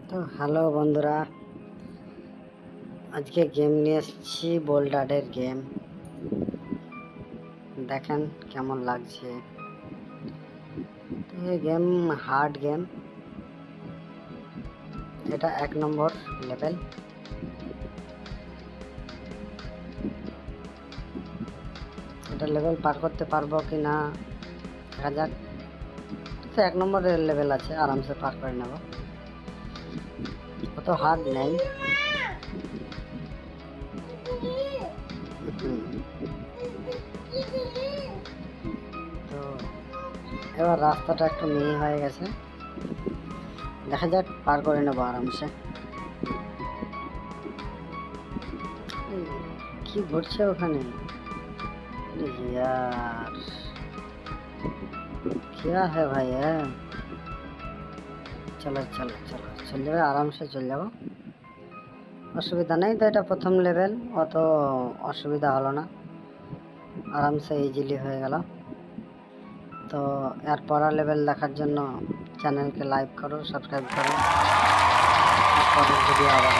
তো হ্যালো বন্ধুরা, আজকে গেম নিয়ে এসেছি বোল্ডারের গেম। দেখেন কেমন লাগছে। তো এই গেম হার্ড গেম, এটা 1 নম্বর লেভেল। এটা লেভেল পার করতে পারবো কি না দেখা যাক। তো 1 নম্বরের লেভেল আছে, আরামসে পার করে নেব, অত হার্ড নেই। তো এবার রাস্তাটা একটু মিহি হয়ে গেছে, দেখা যাক পার করে নেবো আরামসে। কি ঘটছে ওখানে यार, क्या है भाई है। চলো চলো চলো চলে যাবে, আরামসে চলে যাবো, অসুবিধা নেই। তো এটা প্রথম লেভেল, অত অসুবিধা হলো না, আরামসে ইজিলি হয়ে গেল। তো এর পরের লেভেল দেখার জন্য চ্যানেলকে লাইক করো, সাবস্ক্রাইব করো। পরের ভিডিও আবার